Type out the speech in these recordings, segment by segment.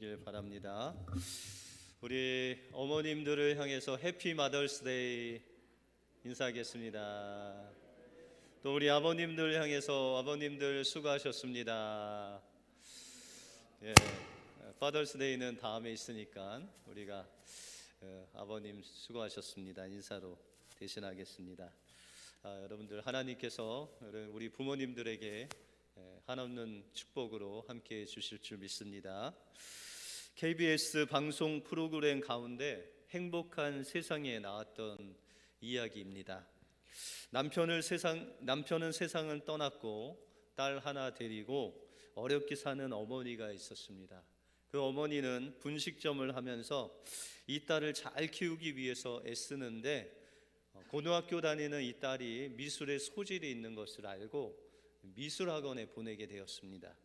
되시길 바랍니다. 우리 어머님들을 향해서 해피 마더스데이 인사하겠습니다. 또 우리 아버님들 향해서 아버님들 수고하셨습니다. 예, 파더스데이는 다음에 있으니까 우리가 아버님 수고하셨습니다 인사로 대신하겠습니다. 여러분들 하나님께서 우리 부모님들에게 한없는 축복으로 함께해 주실 줄 믿습니다. KBS 방송 프로그램 가운데 행복한 세상에 나왔던 이야기입니다. 남편은 세상을 떠났고 딸 하나 데리고 어렵게 사는 어머니가 있었습니다. 그 어머니는 분식점을 하면서 이 딸을 잘 키우기 위해서 애쓰는데 고등학교 다니는 이 딸이 미술에 소질이 있는 것을 알고 미술학원에 보내게 되었습니다.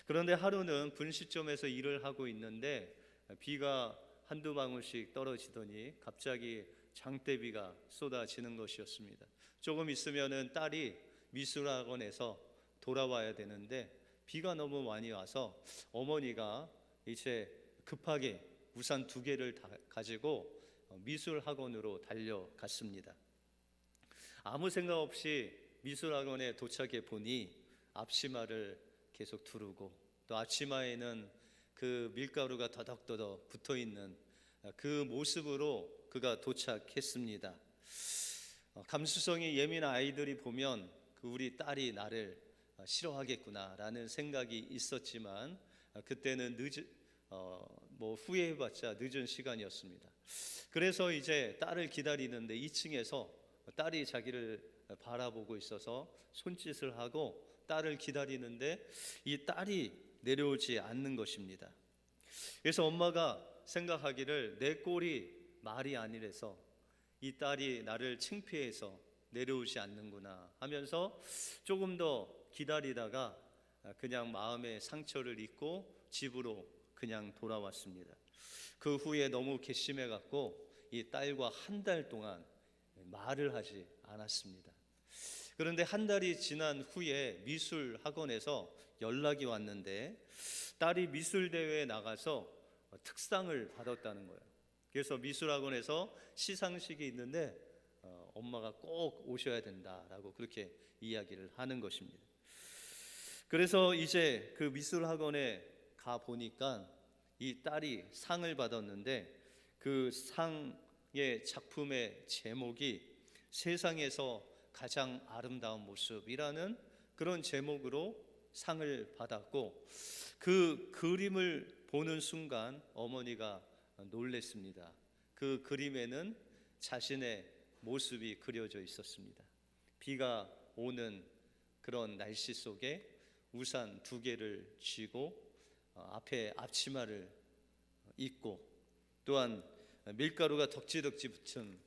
그런데 하루는 분식점에서 일을 하고 있는데 비가 한두 방울씩 떨어지더니 갑자기 장대비가 쏟아지는 것이었습니다. 조금 있으면은 딸이 미술학원에서 돌아와야 되는데 비가 너무 많이 와서 어머니가 이제 급하게 우산 2개를 가지고 미술학원으로 달려갔습니다. 아무 생각 없이 미술학원에 도착해 보니 앞치마를 계속 두르고 또 앞치마에는 그 밀가루가 더덕더덕 붙어있는 그 모습으로 그가 도착했습니다. 감수성이 예민한 아이들이 보면 우리 딸이 나를 싫어하겠구나라는 생각이 있었지만 그때는 후회해봤자 늦은 시간이었습니다. 그래서 이제 딸을 기다리는데 2층에서 딸이 자기를 바라보고 있어서 손짓을 하고 딸을 기다리는데 이 딸이 내려오지 않는 것입니다. 그래서 엄마가 생각하기를 내 꼴이 말이 아니래서 이 딸이 나를 창피해서 내려오지 않는구나 하면서 조금 더 기다리다가 그냥 마음의 상처를 입고 집으로 그냥 돌아왔습니다. 그 후에 너무 괘씸해 갖고 이 딸과 한 달 동안 말을 하지 않았습니다. 그런데 한 달이 지난 후에 미술 학원에서 연락이 왔는데 딸이 미술 대회에 나가서 특상을 받았다는 거예요. 그래서 미술 학원에서 시상식이 있는데 엄마가 꼭 오셔야 된다라고 그렇게 이야기를 하는 것입니다. 그래서 이제 그 미술 학원에 가 보니까 이 딸이 상을 받았는데 그 상의 작품의 제목이 세상에서 가장 아름다운 모습이라는 그런 제목으로 상을 받았고 그 그림을 보는 순간 어머니가 놀랬습니다. 그 그림에는 자신의 모습이 그려져 있었습니다. 비가 오는 그런 날씨 속에 우산 2개를 쥐고 앞에 앞치마를 입고 또한 밀가루가 덕지덕지 붙은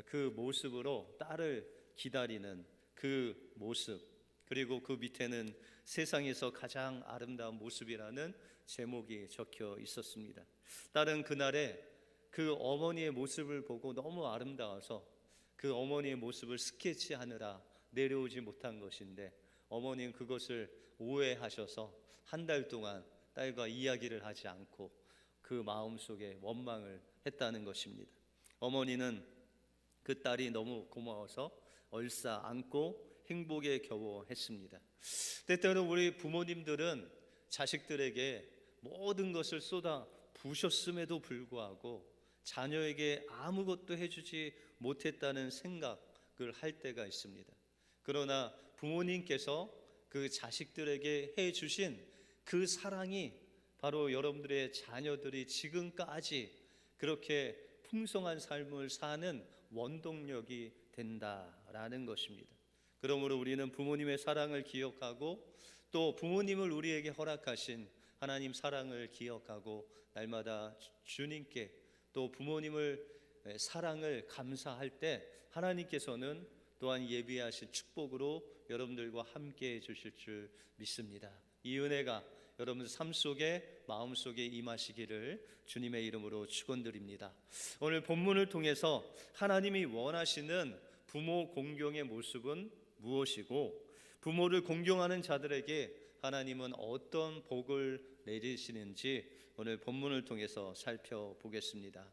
그 모습으로 딸을 기다리는 그 모습, 그리고 그 밑에는 세상에서 가장 아름다운 모습이라는 제목이 적혀 있었습니다. 딸은 그날에 그 어머니의 모습을 보고 너무 아름다워서 그 어머니의 모습을 스케치하느라 내려오지 못한 것인데 어머니는 그것을 오해하셔서 한 달 동안 딸과 이야기를 하지 않고 그 마음속에 원망을 했다는 것입니다. 어머니는 그 딸이 너무 고마워서 얼싸 안고 행복에 겨워했습니다. 때때로 우리 부모님들은 자식들에게 모든 것을 쏟아 부으셨음에도 불구하고 자녀에게 아무것도 해주지 못했다는 생각을 할 때가 있습니다. 그러나 부모님께서 그 자식들에게 해주신 그 사랑이 바로 여러분들의 자녀들이 지금까지 그렇게 풍성한 삶을 사는 원동력이 된다라는 것입니다. 그러므로 우리는 부모님의 사랑을 기억하고 또 부모님을 우리에게 허락하신 하나님 사랑을 기억하고 날마다 주님께 또 부모님을 사랑을 감사할 때 하나님께서는 또한 예비하신 축복으로 여러분들과 함께 해주실 줄 믿습니다. 이 은혜가 여러분 삶 속에 마음속에 임하시기를 주님의 이름으로 축원드립니다. 오늘 본문을 통해서 하나님이 원하시는 부모 공경의 모습은 무엇이고 부모를 공경하는 자들에게 하나님은 어떤 복을 내리시는지 오늘 본문을 통해서 살펴보겠습니다.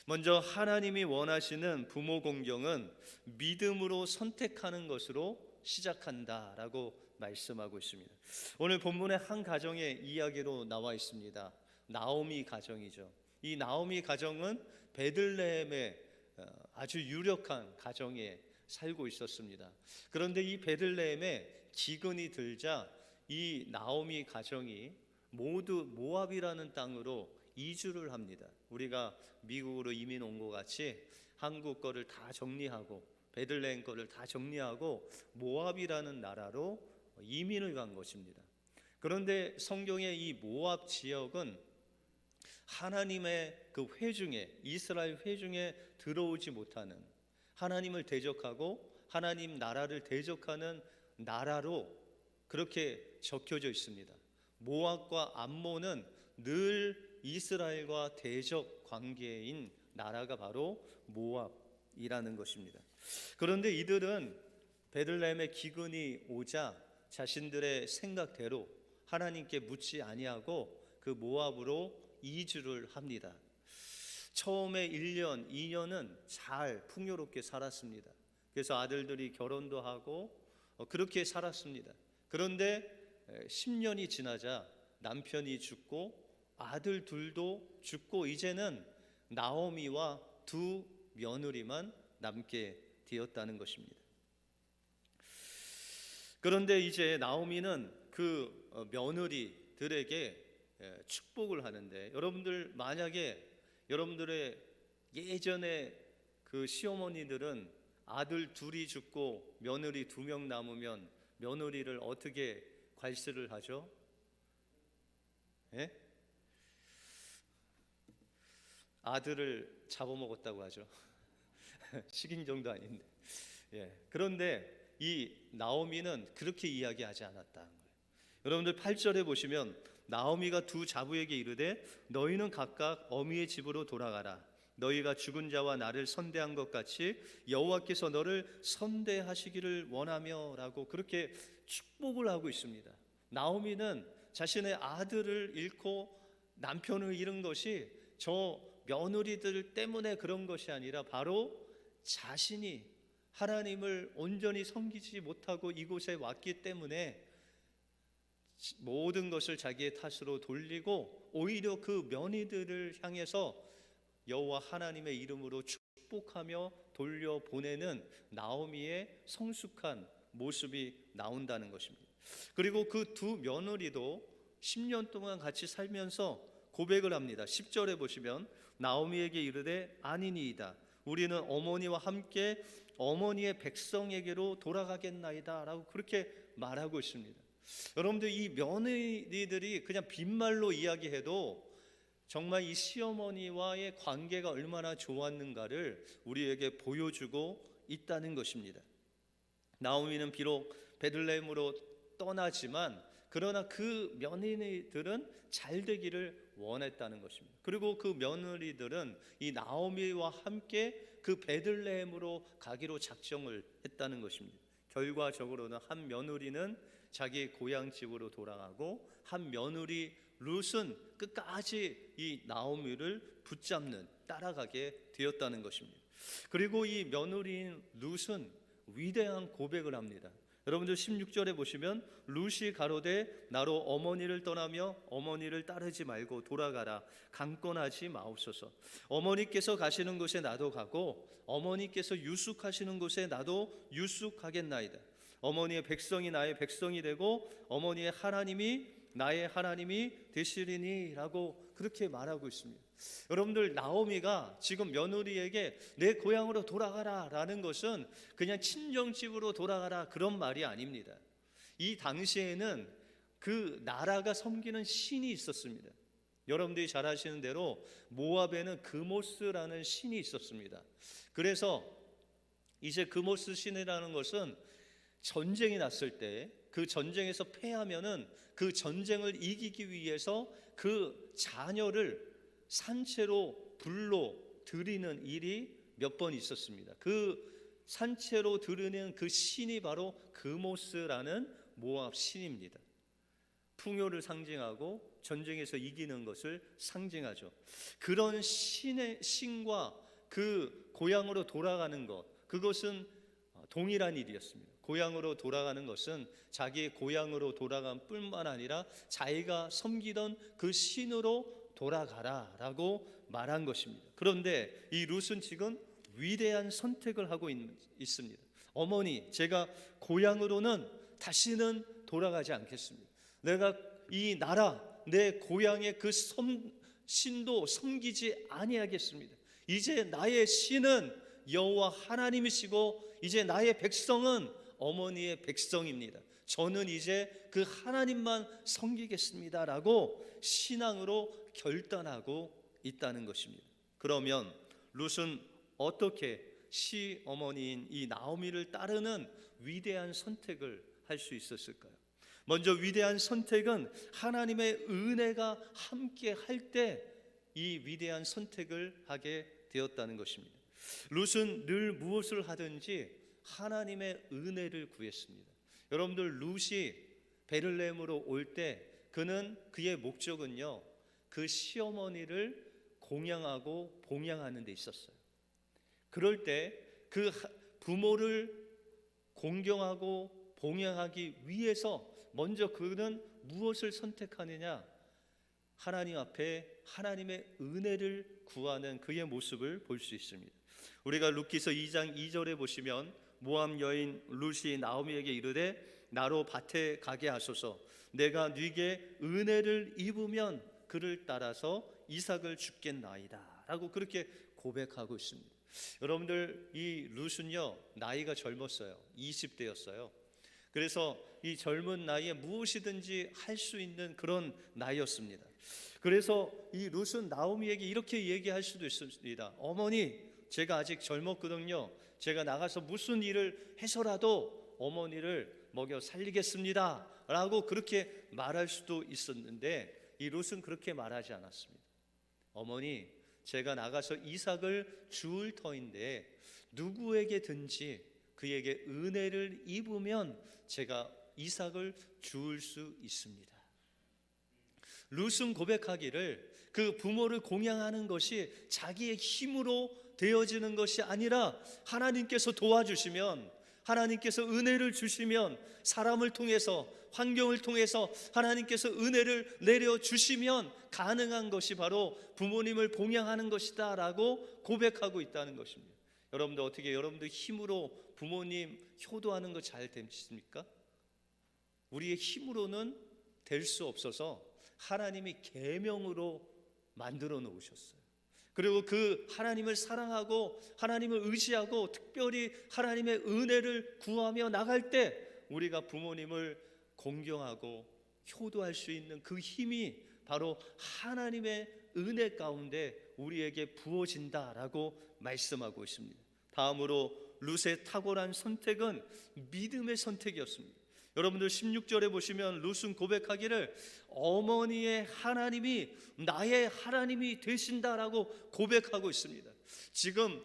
먼저 하나님이 원하시는 부모 공경은 믿음으로 선택하는 것으로 시작한다라고 말씀하고 있습니다. 오늘 본문의 한 가정의 이야기로 나와 있습니다. 나오미 가정이죠. 이 나오미 가정은 베들레헴의 아주 유력한 가정에 살고 있었습니다. 그런데 이 베들레헴에 기근이 들자 이 나오미 가정이 모두 모압이라는 땅으로 이주를 합니다. 우리가 미국으로 이민 온 것 같이 한국 거를 다 정리하고 베들레헴 거를 다 정리하고 모압이라는 나라로 이민을 간 것입니다. 그런데 성경의 이 모압 지역은 하나님의 그 회중에, 이스라엘 회중에 들어오지 못하는, 하나님을 대적하고 하나님 나라를 대적하는 나라로 그렇게 적혀져 있습니다. 모압과 암몬은 늘 이스라엘과 대적 관계인 나라가 바로 모압이라는 것입니다. 그런데 이들은 베들레헴의 기근이 오자 자신들의 생각대로 하나님께 묻지 아니하고 그 모압으로 이주를 합니다. 처음에 1년, 2년은 잘 풍요롭게 살았습니다. 그래서 아들들이 결혼도 하고 그렇게 살았습니다. 그런데 10년이 지나자 남편이 죽고 아들 둘도 죽고 이제는 나오미와 두 며느리만 남게 되었다는 것입니다. 그런데 이제 나오미는 그 며느리들에게 축복을 하는데, 여러분들 만약에 여러분들의 예전에 그 시어머니들은 아들 둘이 죽고 며느리 2명 남으면 며느리를 어떻게 괄시를 하죠? 예? 아들을 잡아먹었다고 하죠. 식인 정도 아닌데. 예. 그런데 이 나오미는 그렇게 이야기하지 않았다는 거예요. 여러분들 8절에 보시면 나오미가 두 자부에게 이르되 너희는 각각 어미의 집으로 돌아가라. 너희가 죽은 자와 나를 선대한 것 같이 여호와께서 너를 선대하시기를 원하며 라고 그렇게 축복을 하고 있습니다. 나오미는 자신의 아들을 잃고 남편을 잃은 것이 저 며느리들 때문에 그런 것이 아니라 바로 자신이 하나님을 온전히 섬기지 못하고 이곳에 왔기 때문에 모든 것을 자기의 탓으로 돌리고 오히려 그 며느리들을 향해서 여호와 하나님의 이름으로 축복하며 돌려보내는 나오미의 성숙한 모습이 나온다는 것입니다. 그리고 그 두 며느리도 10년 동안 같이 살면서 고백을 합니다. 10절에 보시면 나오미에게 이르되 아니니이다. 우리는 어머니와 함께 어머니의 백성에게로 돌아가겠나이다 라고 그렇게 말하고 있습니다. 여러분들 이 며느리들이 그냥 빈말로 이야기해도 정말 이 시어머니와의 관계가 얼마나 좋았는가를 우리에게 보여주고 있다는 것입니다. 나오미는 비록 베들레헴으로 떠나지만 그러나 그 며느리들은 잘 되기를 원했다는 것입니다. 그리고 그 며느리들은 이 나오미와 함께 그 베들레헴으로 가기로 작정을 했다는 것입니다. 결과적으로는 한 며느리는 자기 고향 집으로 돌아가고 한 며느리 룻은 끝까지 이 나오미를 붙잡는, 따라가게 되었다는 것입니다. 그리고 이 며느리인 룻은 위대한 고백을 합니다. 여러분들 16절에 보시면 룻이 가로되 나로 어머니를 떠나며 어머니를 따르지 말고 돌아가라. 강권하지 마옵소서. 어머니께서 가시는 곳에 나도 가고 어머니께서 유숙하시는 곳에 나도 유숙하겠나이다. 어머니의 백성이 나의 백성이 되고 어머니의 하나님이 나의 하나님이 되시리니 라고 그렇게 말하고 있습니다. 여러분들 나오미가 지금 며느리에게 내 고향으로 돌아가라 라는 것은 그냥 친정집으로 돌아가라 그런 말이 아닙니다. 이 당시에는 그 나라가 섬기는 신이 있었습니다. 여러분들이 잘 아시는 대로 모압에는 그모스라는 신이 있었습니다. 그래서 이제 그모스 신이라는 것은 전쟁이 났을 때 그 전쟁에서 패하면은 그 전쟁을 이기기 위해서 그 자녀를 산채로 불로 드리는 일이 몇 번 있었습니다. 그 산채로 드리는 그 신이 바로 그모스라는 모압 신입니다. 풍요를 상징하고 전쟁에서 이기는 것을 상징하죠. 그런 신과 그 고향으로 돌아가는 것, 그것은 동일한 일이었습니다. 고향으로 돌아가는 것은 자기의 고향으로 돌아간 뿐만 아니라 자기가 섬기던 그 신으로 돌아가라라고 말한 것입니다. 그런데 이 룻은 지금 위대한 선택을 하고 있습니다. 어머니, 제가 고향으로는 다시는 돌아가지 않겠습니다. 내가 이 나라, 내 고향의 그 신도 섬기지 아니하겠습니다. 이제 나의 신은 여호와 하나님이시고 이제 나의 백성은 어머니의 백성입니다. 저는 이제 그 하나님만 섬기겠습니다라고 신앙으로 결단하고 있다는 것입니다. 그러면 룻은 어떻게 시어머니인 이 나오미를 따르는 위대한 선택을 할 수 있었을까요? 먼저 위대한 선택은 하나님의 은혜가 함께 할 때 이 위대한 선택을 하게 되었다는 것입니다. 룻은 늘 무엇을 하든지 하나님의 은혜를 구했습니다. 여러분들, 룻이 베들레헴으로 올 때 그는 그의 목적은요, 그 시어머니를 공양하고 봉양하는 데 있었어요. 그럴 때 그 부모를 공경하고 봉양하기 위해서 먼저 그는 무엇을 선택하느냐? 하나님 앞에 하나님의 은혜를 구하는 그의 모습을 볼 수 있습니다. 우리가 룻기서 2장 2절에 보시면 모압 여인 룻이 나오미에게 이르되 나로 밭에 가게 하소서. 내가 네게 은혜를 입으면 그를 따라서 이삭을 주겠나이다 라고 그렇게 고백하고 있습니다. 여러분들, 이 룻은요 나이가 젊었어요. 20대였어요. 그래서 이 젊은 나이에 무엇이든지 할 수 있는 그런 나이였습니다. 그래서 이 룻은 나오미에게 이렇게 얘기할 수도 있습니다. 어머니, 제가 아직 젊었거든요. 제가 나가서 무슨 일을 해서라도 어머니를 먹여 살리겠습니다 라고 그렇게 말할 수도 있었는데 이 룻은 그렇게 말하지 않았습니다. 어머니, 제가 나가서 이삭을 주울 터인데 누구에게든지 그에게 은혜를 입으면 제가 이삭을 주울 수 있습니다. 룻은 고백하기를 그 부모를 공양하는 것이 자기의 힘으로 되어지는 것이 아니라 하나님께서 도와주시면, 하나님께서 은혜를 주시면, 사람을 통해서, 환경을 통해서 하나님께서 은혜를 내려주시면 가능한 것이 바로 부모님을 봉양하는 것이다 라고 고백하고 있다는 것입니다. 여러분들, 어떻게 여러분들 힘으로 부모님 효도하는 거 잘 되십니까? 우리의 힘으로는 될 수 없어서 하나님이 계명으로 만들어 놓으셨어요. 그리고 그 하나님을 사랑하고 하나님을 의지하고 특별히 하나님의 은혜를 구하며 나갈 때 우리가 부모님을 공경하고 효도할 수 있는 그 힘이 바로 하나님의 은혜 가운데 우리에게 부어진다라고 말씀하고 있습니다. 다음으로 룻의 탁월한 선택은 믿음의 선택이었습니다. 여러분들 16절에 보시면 룻은 고백하기를 어머니의 하나님이 나의 하나님이 되신다라고 고백하고 있습니다. 지금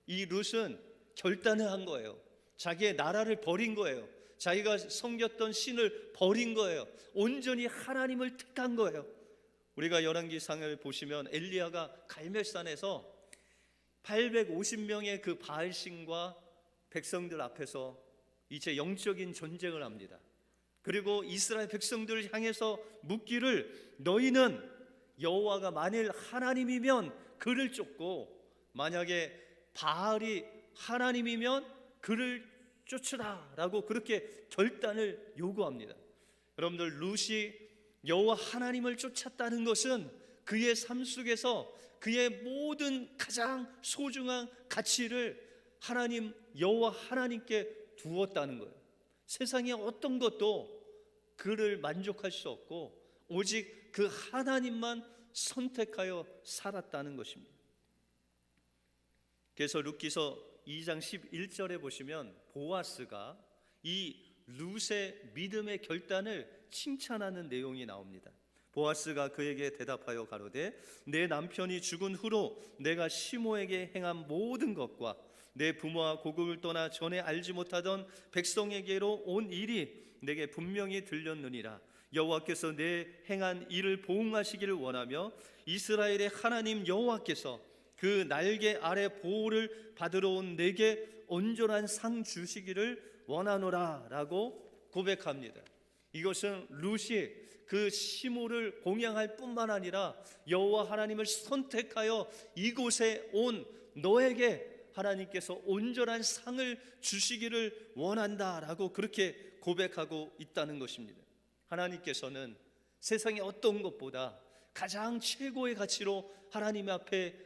이 룻은 결단을 한 거예요. 자기의 나라를 버린 거예요. 자기가 섬겼던 신을 버린 거예요. 온전히 하나님을 택한 거예요. 우리가 열왕기상을 보시면 엘리야가 갈멜산에서 850명의 그 바알신과 백성들 앞에서 이제 영적인 전쟁을 합니다. 그리고 이스라엘 백성들을 향해서 묻기를 너희는 여호와가 만일 하나님이면 그를 쫓고 만약에 바알이 하나님이면 그를 쫓으라 라고 그렇게 결단을 요구합니다. 여러분들, 룻이 여호와 하나님을 쫓았다는 것은 그의 삶 속에서 그의 모든 가장 소중한 가치를 하나님 여호와 하나님께 두었다는 거예요. 세상의 어떤 것도 그를 만족할 수 없고 오직 그 하나님만 선택하여 살았다는 것입니다. 그래서 룻기서 2장 11절에 보시면 보아스가 이 룻의 믿음의 결단을 칭찬하는 내용이 나옵니다. 보아스가 그에게 대답하여 가로되 내 남편이 죽은 후로 내가 시모에게 행한 모든 것과 내 부모와 고국을 떠나 전에 알지 못하던 백성에게로 온 일이 내게 분명히 들렸느니라. 여호와께서 내 행한 일을 보응하시기를 원하며 이스라엘의 하나님 여호와께서 그 날개 아래 보호를 받으러 온 내게 온전한 상 주시기를 원하노라 라고 고백합니다. 이것은 룻이 그 시므를 공양할 뿐만 아니라 여호와 하나님을 선택하여 이곳에 온 너에게 하나님께서 온전한 상을 주시기를 원한다라고 그렇게 고백하고 있다는 것입니다. 하나님께서는 세상의 어떤 것보다 가장 최고의 가치로 하나님 앞에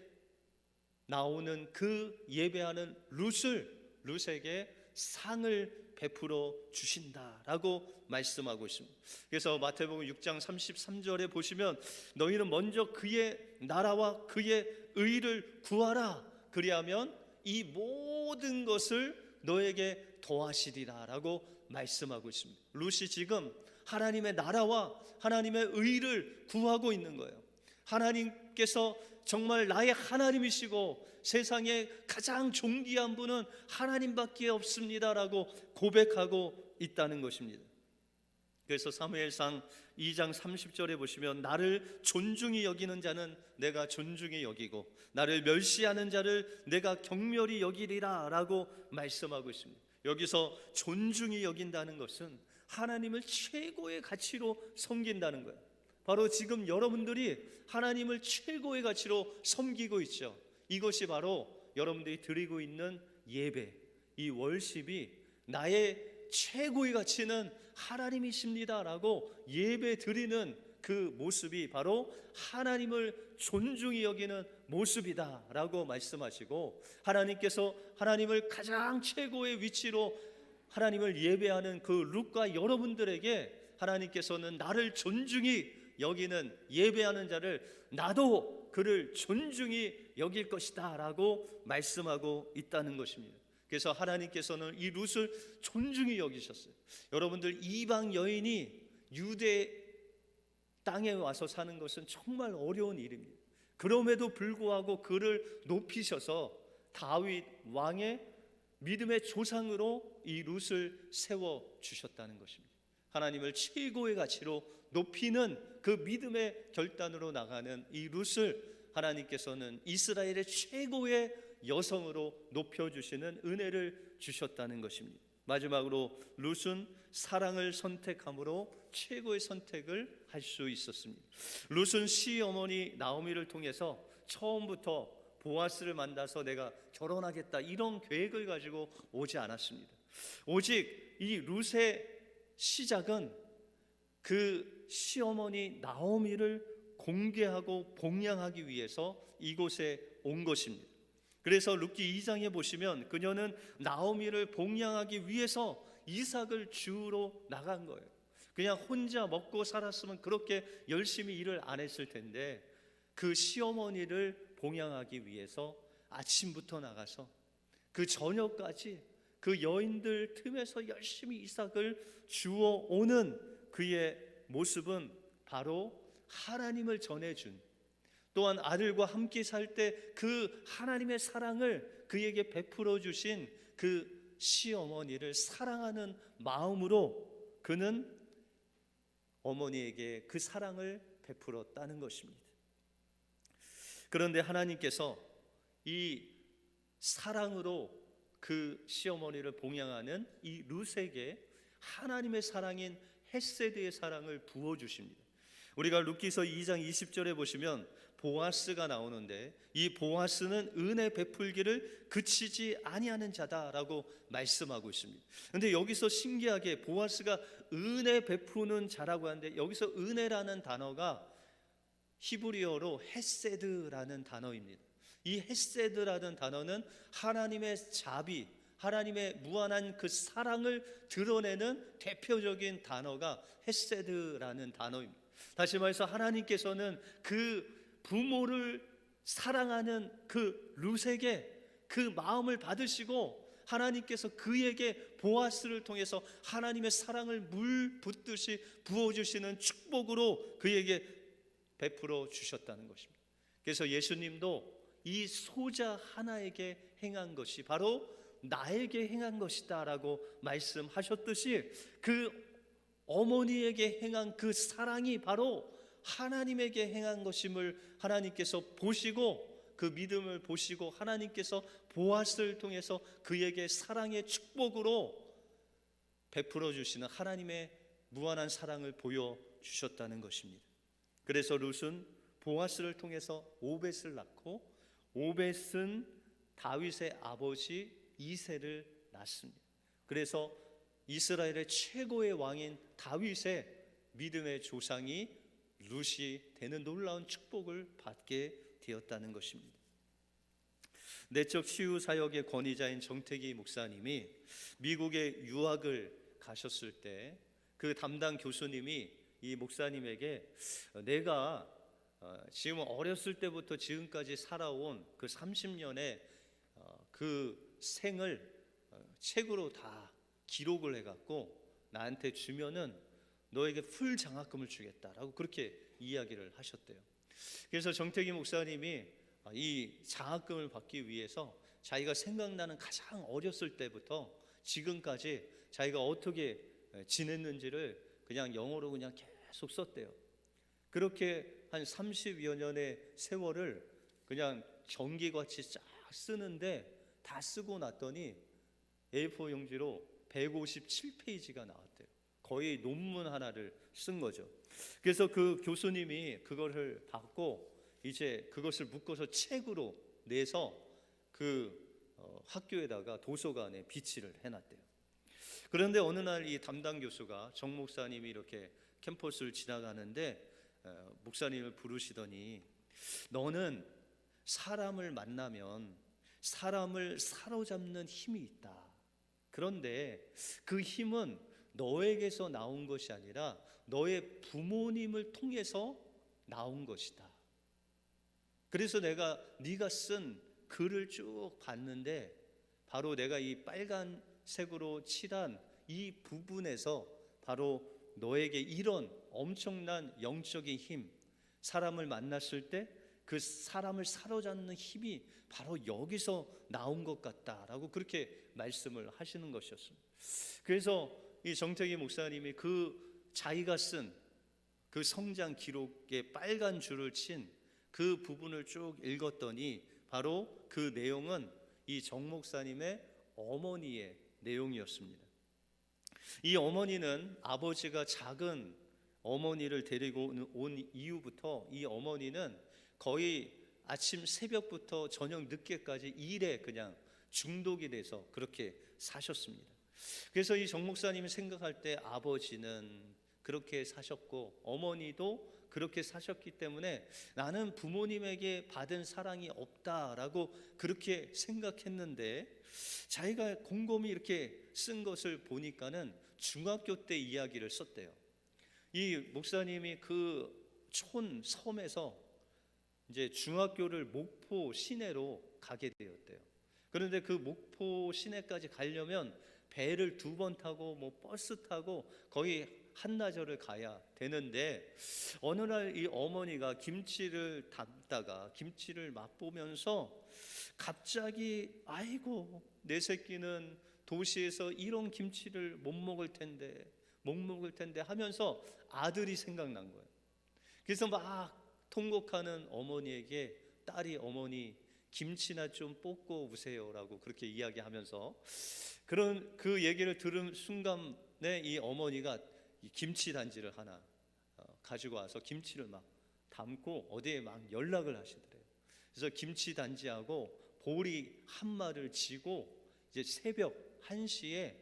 나오는 그 예배하는 룻에게 상을 베풀어 주신다라고 말씀하고 있습니다. 그래서 마태복음 6장 33절에 보시면 너희는 먼저 그의 나라와 그의 의를 구하라, 그리하면 이 모든 것을 너에게 더하시리라 라고 말씀하고 있습니다. 룻이 지금 하나님의 나라와 하나님의 의를 구하고 있는 거예요. 하나님께서 정말 나의 하나님이시고 세상에 가장 존귀한 분은 하나님밖에 없습니다라고 고백하고 있다는 것입니다. 그래서 사무엘상 2장 30절에 보시면 나를 존중히 여기는 자는 내가 존중히 여기고 나를 멸시하는 자를 내가 경멸히 여기리라 라고 말씀하고 있습니다. 여기서 존중히 여긴다는 것은 하나님을 최고의 가치로 섬긴다는 거예요. 바로 지금 여러분들이 하나님을 최고의 가치로 섬기고 있죠. 이것이 바로 여러분들이 드리고 있는 예배, 이 월십이 나의 최고의 가치는 하나님이십니다라고 예배 드리는 그 모습이 바로 하나님을 존중히 여기는 모습이다라고 말씀하시고, 하나님께서 하나님을 가장 최고의 위치로 하나님을 예배하는 그 룻과 여러분들에게 하나님께서는 나를 존중히 여기는 예배하는 자를 나도 그를 존중히 여길 것이다 라고 말씀하고 있다는 것입니다. 그래서 하나님께서는 이 룻을 존중히 여기셨어요. 여러분들, 이방 여인이 유대 땅에 와서 사는 것은 정말 어려운 일입니다. 그럼에도 불구하고 그를 높이셔서 다윗 왕의 믿음의 조상으로 이 룻을 세워주셨다는 것입니다. 하나님을 최고의 가치로 높이는 그 믿음의 결단으로 나가는 이 룻을 하나님께서는 이스라엘의 최고의 여성으로 높여주시는 은혜를 주셨다는 것입니다. 마지막으로 룻은 사랑을 선택함으로 최고의 선택을 할 수 있었습니다. 룻은 시어머니 나오미를 통해서 처음부터 보아스를 만나서 내가 결혼하겠다 이런 계획을 가지고 오지 않았습니다. 오직 이 룻의 시작은 그 시어머니 나오미를 공개하고 복양하기 위해서 이곳에 온 것입니다. 그래서 룻기 2장에 보시면 그녀는 나오미를 복양하기 위해서 이삭을 주우러 나간 거예요. 그냥 혼자 먹고 살았으면 그렇게 열심히 일을 안 했을 텐데 그 시어머니를 복양하기 위해서 아침부터 나가서 그 저녁까지 그 여인들 틈에서 열심히 이삭을 주워 오는 그의 모습은 바로 하나님을 전해준, 또한 아들과 함께 살 때 그 하나님의 사랑을 그에게 베풀어 주신 그 시어머니를 사랑하는 마음으로 그는 어머니에게 그 사랑을 베풀었다는 것입니다. 그런데 하나님께서 이 사랑으로 그 시어머니를 봉양하는 이 룻에게 하나님의 사랑인 헤세드의 사랑을 부어주십니다. 우리가 룻기서 2장 20절에 보시면 보아스가 나오는데 이 보아스는 은혜 베풀기를 그치지 아니하는 자다라고 말씀하고 있습니다. 그런데 여기서 신기하게 보아스가 은혜 베푸는 자라고 하는데 여기서 은혜라는 단어가 히브리어로 헤세드라는 단어입니다. 이 헤세드라는 단어는 하나님의 자비, 하나님의 무한한 그 사랑을 드러내는 대표적인 단어가 헤세드라는 단어입니다. 다시 말해서 하나님께서는 그 부모를 사랑하는 그 룻에게 그 마음을 받으시고 하나님께서 그에게 보아스를 통해서 하나님의 사랑을 물 붓듯이 부어주시는 축복으로 그에게 베풀어 주셨다는 것입니다. 그래서 예수님도 이 소자 하나에게 행한 것이 바로 나에게 행한 것이다 라고 말씀하셨듯이 그 어머니에게 행한 그 사랑이 바로 하나님에게 행한 것임을 하나님께서 보시고, 그 믿음을 보시고 하나님께서 보아스를 통해서 그에게 사랑의 축복으로 베풀어 주시는 하나님의 무한한 사랑을 보여주셨다는 것입니다. 그래서 룻은 보아스를 통해서 오벳을 낳고, 오벳은 다윗의 아버지 이새를 낳습니다. 그래서 이스라엘의 최고의 왕인 다윗의 믿음의 조상이 룻이 되는 놀라운 축복을 받게 되었다는 것입니다. 내적 치유 사역의 권위자인 정태기 목사님이 미국에 유학을 가셨을 때 그 담당 교수님이 이 목사님에게 내가 지금 어렸을 때부터 지금까지 살아온 그 30년의 그 생을 책으로 다 기록을 해갖고 나한테 주면은 너에게 풀 장학금을 주겠다라고 그렇게 이야기를 하셨대요. 그래서 정태기 목사님이 이 장학금을 받기 위해서 자기가 생각나는 가장 어렸을 때부터 지금까지 자기가 어떻게 지냈는지를 그냥 영어로 그냥 계속 썼대요. 그렇게 한 30여 년의 세월을 그냥 전기같이 쫙 쓰는데, 다 쓰고 났더니 A4 용지로 157페이지가 나왔대요. 거의 논문 하나를 쓴 거죠. 그래서 그 교수님이 그거를 받고 이제 그것을 묶어서 책으로 내서 그 학교에다가 도서관에 비치를 해놨대요. 그런데 어느 날 이 담당 교수가 정 목사님이 이렇게 캠퍼스를 지나가는데 목사님을 부르시더니, 너는 사람을 만나면 사람을 사로잡는 힘이 있다. 그런데 그 힘은 너에게서 나온 것이 아니라 너의 부모님을 통해서 나온 것이다. 그래서 네가 쓴 글을 쭉 봤는데 바로 내가 이 빨간색으로 칠한 이 부분에서 바로 너에게 이런 엄청난 영적인 힘, 사람을 만났을 때 그 사람을 사로잡는 힘이 바로 여기서 나온 것 같다라고 그렇게 말씀을 하시는 것이었습니다. 그래서 이 정태기 목사님이 그 자기가 쓴 그 성장 기록에 빨간 줄을 친 그 부분을 쭉 읽었더니 바로 그 내용은 이 정 목사님의 어머니의 내용이었습니다. 이 어머니는 아버지가 작은 어머니를 데리고 온 이후부터 이 어머니는 거의 아침 새벽부터 저녁 늦게까지 일에 그냥 중독이 돼서 그렇게 사셨습니다. 그래서 이 정 목사님이 생각할 때 아버지는 그렇게 사셨고 어머니도 그렇게 사셨기 때문에 나는 부모님에게 받은 사랑이 없다라고 그렇게 생각했는데, 자기가 곰곰이 이렇게 쓴 것을 보니까는 중학교 때 이야기를 썼대요. 이 목사님이 그 촌 섬에서 이제 중학교를 목포 시내로 가게 되었대요. 그런데 그 목포 시내까지 가려면 배를 2번 타고 뭐 버스 타고 거의 한나절을 가야 되는데, 어느 날 이 어머니가 김치를 담다가 김치를 맛보면서 갑자기 아이고 내 새끼는 도시에서 이런 김치를 못 먹을 텐데 하면서 아들이 생각난 거예요. 그래서 막 통곡하는 어머니에게 딸이 어머니 김치나 좀 볶고 오세요라고 그렇게 이야기하면서 그런 그 얘기를 들은 순간에 이 어머니가 이 김치 단지를 하나 가지고 와서 김치를 막 담고 어디에 막 연락을 하시더래요. 그래서 김치 단지하고 보리 한 마리를 지고 이제 새벽 1시에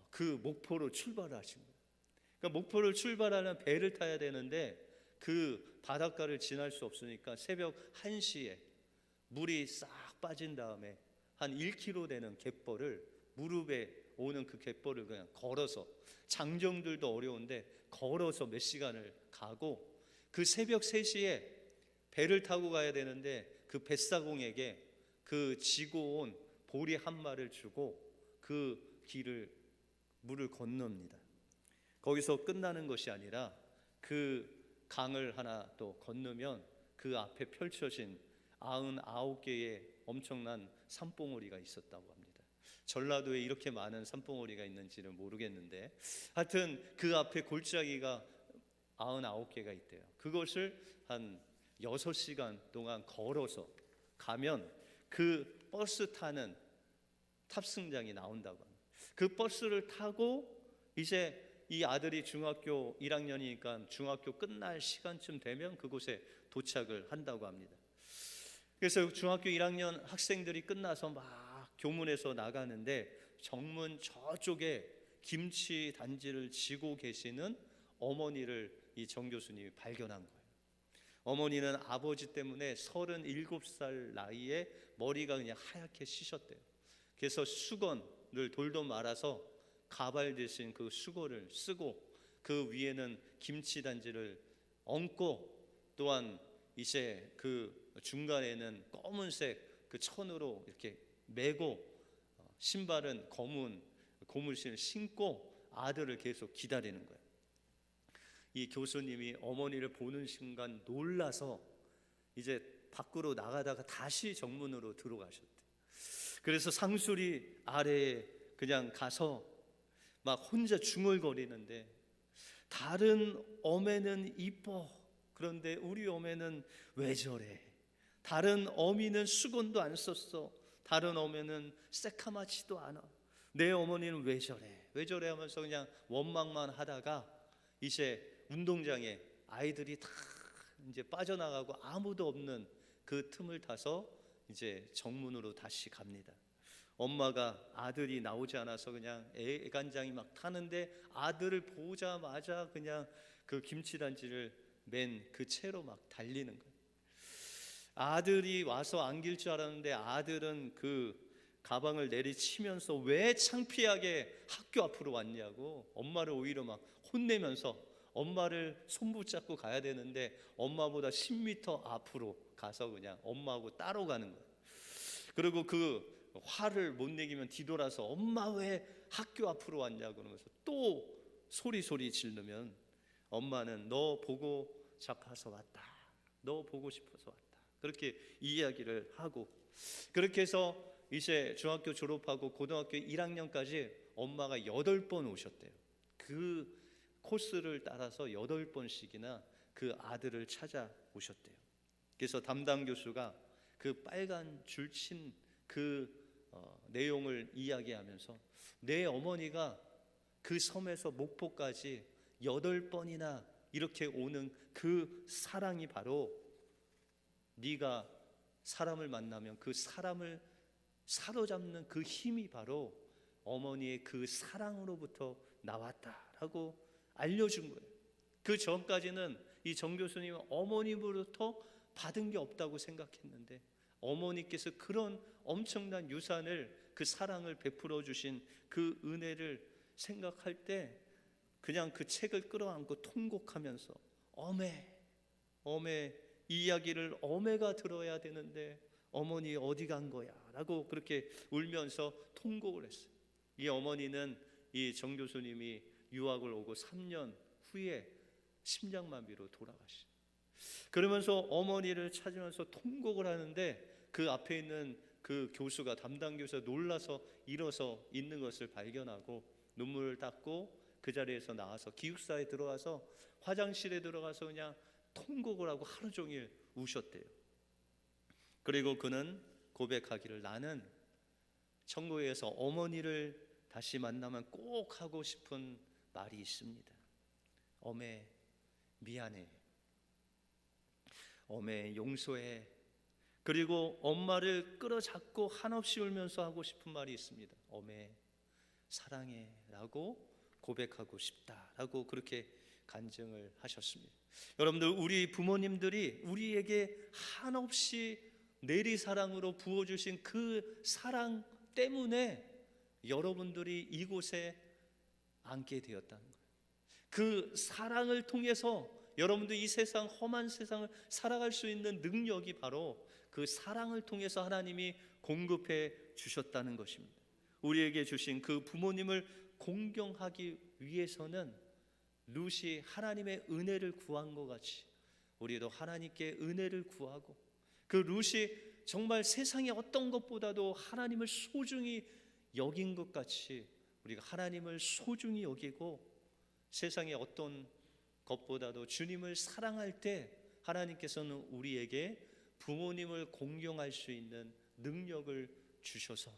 그 목포로 출발을 하신 거예요. 그러니까 목포를 출발하는 배를 타야 되는데 그 바닷가를 지날 수 없으니까 새벽 1시에 물이 싹 빠진 다음에 한 1km 되는 갯벌을, 무릎에 오는 그 갯벌을 그냥 걸어서, 장정들도 어려운데 걸어서 몇 시간을 가고, 그 새벽 3시에 배를 타고 가야 되는데 그 뱃사공에게 그 지고 온 보리 한 마리를 주고 그 길을 물을 건넙니다. 거기서 끝나는 것이 아니라 그 강을 하나 또 건너면 그 앞에 펼쳐진 99개의 엄청난 산봉우리가 있었다고 합니다. 전라도에 이렇게 많은 산봉우리가 있는지는 모르겠는데, 하여튼 그 앞에 골짜기가 99개가 있대요. 그것을 한 6시간 동안 걸어서 가면 그 버스 타는 탑승장이 나온다고 합니다. 그 버스를 타고 이제 이 아들이 중학교 1학년이니까 중학교 끝날 시간쯤 되면 그곳에 도착을 한다고 합니다. 그래서 중학교 1학년 학생들이 끝나서 막 교문에서 나가는데 정문 저쪽에 김치 단지를 지고 계시는 어머니를 이 정 교수님이 발견한 거예요. 어머니는 아버지 때문에 37살 나이에 머리가 그냥 하얗게 시셨대요. 그래서 수건을 돌도 말아서 가발 대신 그 수건을 쓰고 그 위에는 김치 단지를 얹고, 또한 이제 그 중간에는 검은색 그 천으로 이렇게 메고 신발은 검은 고무신을 신고 아들을 계속 기다리는 거예요. 이 교수님이 어머니를 보는 순간 놀라서 이제 밖으로 나가다가 다시 정문으로 들어가셨대요. 그래서 상수리 아래에 그냥 가서 막 혼자 중얼거리는데, 다른 어매는 이뻐, 그런데 우리 어매는 왜 저래? 다른 어미는 수건도 안 썼어, 다른 어매는 새카맣지도 않아, 내 어머니는 왜 저래 왜 저래 하면서 그냥 원망만 하다가 이제 운동장에 아이들이 다 이제 빠져나가고 아무도 없는 그 틈을 타서 이제 정문으로 다시 갑니다. 엄마가 아들이 나오지 않아서 그냥 애간장이 막 타는데, 아들을 보자마자 그냥 그 김치단지를 맨 그 채로 막 달리는 거예요. 아들이 와서 안길 줄 알았는데 아들은 그 가방을 내리치면서 왜 창피하게 학교 앞으로 왔냐고 엄마를 오히려 막 혼내면서 엄마를 손붙잡고 가야 되는데 엄마보다 10m 앞으로 가서 그냥 엄마하고 따로 가는 거예요. 그리고 그 화를 못 내기면 뒤돌아서 엄마 왜 학교 앞으로 왔냐고 그러면서 또 소리 지르면 엄마는 너 보고 싶어서 왔다, 너 보고 싶어서 왔다, 그렇게 이야기를 하고, 그렇게 해서 이제 중학교 졸업하고 고등학교 1학년까지 엄마가 8번 오셨대요. 그 코스를 따라서 8번씩이나 그 아들을 찾아오셨대요. 그래서 담당 교수가 그 빨간 줄친 그 내용을 이야기하면서 내 어머니가 그 섬에서 목포까지 8번이나 이렇게 오는 그 사랑이 바로 네가 사람을 만나면 그 사람을 사로잡는 그 힘이 바로 어머니의 그 사랑으로부터 나왔다라고 알려준 거예요. 그 전까지는 이 정 교수님은 어머니로부터 받은 게 없다고 생각했는데 어머니께서 그런 엄청난 유산을, 그 사랑을 베풀어 주신 그 은혜를 생각할 때 그냥 그 책을 끌어안고 통곡하면서 어메 이 이야기를 어메가 들어야 되는데 어머니 어디 간 거야 라고 그렇게 울면서 통곡을 했어요. 이 어머니는 이 정 교수님이 유학을 오고 3년 후에 심장마비로 돌아가시죠. 그러면서 어머니를 찾으면서 통곡을 하는데 그 앞에 있는 그 교수가, 담당 교수가 놀라서 일어서 있는 것을 발견하고 눈물을 닦고 그 자리에서 나와서 기숙사에 들어가서 화장실에 들어가서 그냥 통곡을 하고 하루 종일 우셨대요. 그리고 그는 고백하기를, 나는 천국에서 어머니를 다시 만나면 꼭 하고 싶은 말이 있습니다. 어메 미안해, 어메 용서해. 그리고 엄마를 끌어잡고 한없이 울면서 하고 싶은 말이 있습니다. 어메 사랑해 라고 고백하고 싶다라고 그렇게 간증을 하셨습니다. 여러분들, 우리 부모님들이 우리에게 한없이 내리사랑으로 부어주신 그 사랑 때문에 여러분들이 이곳에 앉게 되었다는 거예요. 그 사랑을 통해서 여러분들 이 세상, 험한 세상을 살아갈 수 있는 능력이 바로 그 사랑을 통해서 하나님이 공급해 주셨다는 것입니다. 우리에게 주신 그 부모님을 공경하기 위해서는 룻이 하나님의 은혜를 구한 것 같이 우리도 하나님께 은혜를 구하고, 그 룻이 정말 세상의 어떤 것보다도 하나님을 소중히 여긴 것 같이 우리가 하나님을 소중히 여기고 세상의 어떤 것보다도 주님을 사랑할 때 하나님께서는 우리에게 부모님을 공경할 수 있는 능력을 주셔서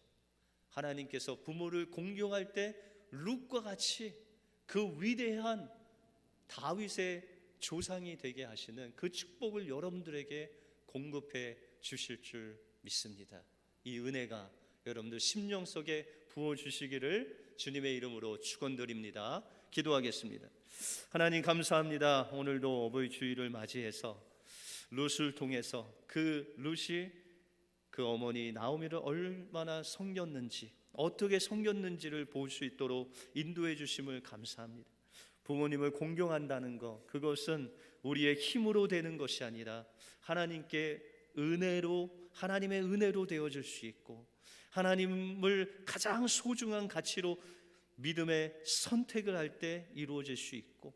하나님께서 부모를 공경할 때 룻과 같이 그 위대한 다윗의 조상이 되게 하시는 그 축복을 여러분들에게 공급해 주실 줄 믿습니다. 이 은혜가 여러분들 심령 속에 부어주시기를 주님의 이름으로 축원드립니다. 기도하겠습니다. 하나님 감사합니다. 오늘도 어버이 주일을 맞이해서 룻을 통해서 그 룻이 그 어머니 나오미를 얼마나 섬겼는지, 어떻게 섬겼는지를 볼 수 있도록 인도해 주심을 감사합니다. 부모님을 공경한다는 것, 그것은 우리의 힘으로 되는 것이 아니라 하나님께 하나님의 은혜로 되어질 수 있고, 하나님을 가장 소중한 가치로 믿음의 선택을 할 때 이루어질 수 있고,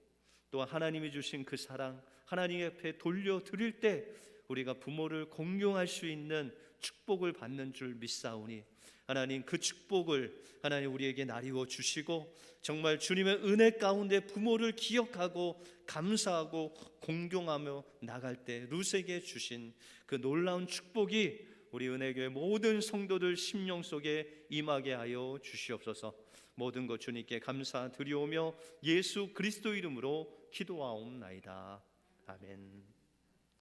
또 하나님이 주신 그 사랑 하나님 앞에 돌려드릴 때 우리가 부모를 공경할 수 있는 축복을 받는 줄 믿사오니, 하나님 그 축복을 하나님 우리에게 나리워 주시고, 정말 주님의 은혜 가운데 부모를 기억하고 감사하고 공경하며 나갈 때 룻에게 주신 그 놀라운 축복이 우리 은혜교회 모든 성도들 심령 속에 임하게 하여 주시옵소서. 모든 것 주님께 감사드리오며 예수 그리스도 이름으로 기도하옵나이다. 아멘.